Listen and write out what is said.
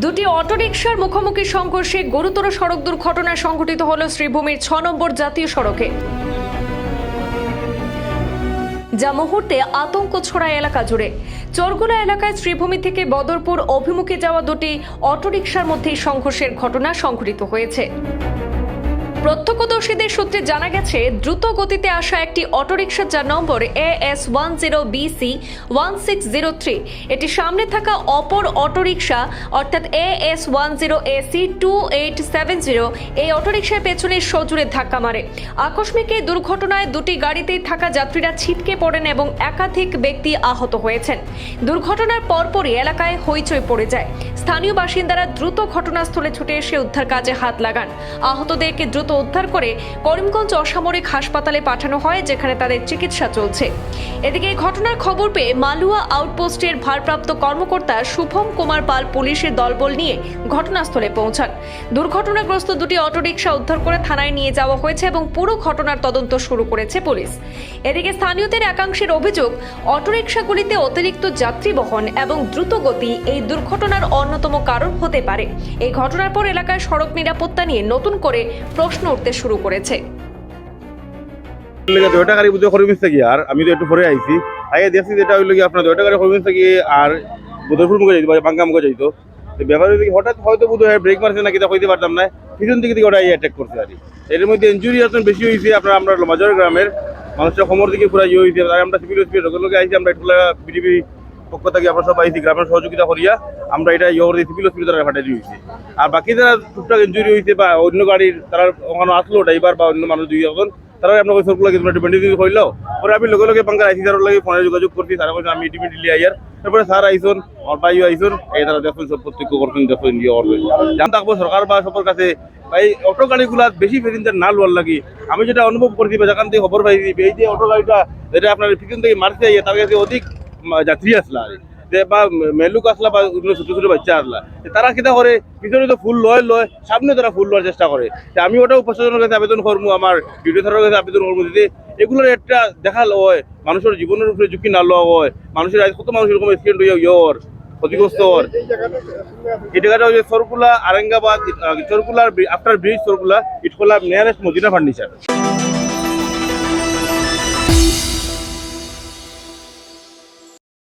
দুটি অটোরিকশার মুখোমুখি সংঘর্ষে গুরুতর সড়ক দুর্ঘটনা সংঘটিত হল শ্রীভূমির ৬ নম্বর জাতীয় সড়কে, যা মুহূর্তে আতঙ্ক ছড়ায় এলাকা জুড়ে। চরগুলা এলাকায় শ্রীভূমি থেকে বদরপুর অভিমুখে যাওয়া দুটি অটোরিকশার মধ্যে সংঘর্ষের ঘটনা সংঘটিত হয়েছে। প্রত্যক্ষদর্শীদের সূত্রে জানা গেছে, দ্রুত গতিতে আসা একটি অটোরিকশা যার নম্বর AS10BC 1603 এটি সামনে থাকা অপর অটোরিকশা অর্থাৎ AS10AC 2870 এই অটোরিকশার পেছনে সজোরে ধাক্কা মারে। আকস্মিক এই দুর্ঘটনায় দুটি গাড়িতেই থাকা যাত্রীরা ছিটকে পড়েন এবং একাধিক ব্যক্তি আহত হয়েছেন। দুর্ঘটনার পরপরই এলাকায় হইচই পড়ে যায়। স্থানীয় বাসিন্দারা দ্রুত ঘটনাস্থলে ছুটে এসে উদ্ধার কাজে হাত লাগান। আহতদেরকে দ্রুত উদ্ধার করে করিমগঞ্জ অসামরিক হাসপাতালে পাঠানো হয়, যেখানে তাদের চিকিৎসা চলছে। এদিকে এই ঘটনার খবর পেয়ে মালুয়া আউটপোস্টের ভারপ্রাপ্ত কর্মকর্তা শুভম কুমার পাল পুলিশের দলবল নিয়ে ঘটনাস্থলে পৌঁছান। দুর্ঘটনাগ্রস্ত দুটি অটোরিকশা উদ্ধার করে থানায় নিয়ে যাওয়া হয়েছে এবং পুরো ঘটনার তদন্ত শুরু করেছে পুলিশ। এদিকে স্থানীয়দের একাংশের অভিযোগ, অটোরিকশাগুলিতে অতিরিক্ত যাত্রী বহন এবং দ্রুত গতি এই দুর্ঘটনার অন্যতম কারণ হতে পারে। এই ঘটনার পর এলাকায় সড়ক নিরাপত্তা নিয়ে নতুন করে প্রশ্ন উঠতে শুরু করেছে। আর আমি তো একটু পরে আইছি, আগে দেখছি যেটা হইল আপনার 2টা গাড়ি হরমিস থেকে আর বুধপুর মুখে যাইতো, বাঙ্গা মুখে যাইতো। ব্যাপারে হঠাৎ হয়তো বুধ হয় ব্রেক মারছে না, কিনা কইতে পারতাম না, পিছন থেকে ওটা অ্যাটাক করছে আর এর মধ্যে ইঞ্জুরি এখন বেশি হয়েছে। আপনার আমরা মাজার গ্রামের মানুষটা কোমর দিকে পুরো ইয়ে হয়েছে। আমরা সিভিল হসপিটাল আইছি, আমরা একটু বিডিপি পক্ষ থেকে আমরা সব আইছি, গ্রামের সহযোগিতা করিয়া আমরা এটা ইয়ে করে সিভিল হসপিটালে পাঠিয়ে দিয়েছি। আর বাকি যারা টুকটাক ইঞ্জুরি হয়েছে বা অন্য গাড়ির তারা ওখানে আসলো ড্রাইভার বা অন্য মানুষ দুই এখন, তারা আপনার ওই সবগুলো কিন্তু মেডিসিন করলো। পরে আমি লগে লগে বাঙ্গার আইসি তার লাগে ফোনে যোগাযোগ করছি, তারা বলছে আমি ইটিমিডিলি আইয়ার। তারপরে স্যার আইসন, আমার ভাইও আইসন, এই তারা দেখুন সব প্রত্যক্ষ করছেন, দেখুন ইয়ে করবেন। জান থাকবো সরকার বা সবার কাছে ভাই অটো গাড়িগুলা বেশি প্যাসেঞ্জার না লোয়ার লাগি। আমি যেটা অনুভব করছি বা যেখান থেকে খবর পাইছি, এই যে অটো গাড়িটা যেটা আপনার পিছন থেকে মারতে আইয়া তার কাছে অধিক যাত্রী আসলা বা মেলুক আসলা বা ছোট ছোট বাচ্চা আসলা, তারা কিনা করে পিছনে তো ফুল লয় সামনে তারা ফুল লওয়ার চেষ্টা করে। আমি ওটাও প্রশাসনের কাছে আবেদন করবো, আমার ডিউটি থানার কাছে আবেদন করবো, যদি এগুলোর একটা দেখাল হয়, মানুষের জীবনের উপরে ঝুঁকি না লওয়া হয়। মানুষের কত মানুষ এরকম অ্যাক্সিডেন্ট হয়ে ইয়র ক্ষতিগ্রস্ত হওয়ার। এই জায়গাটা হচ্ছে সরকুলা আরেঙ্গাবাদ, সরকুলার আফটার ব্রিজ, সরকুলা ইটকোলা নিয়ারেস্ট মদিনা ফার্নিচার।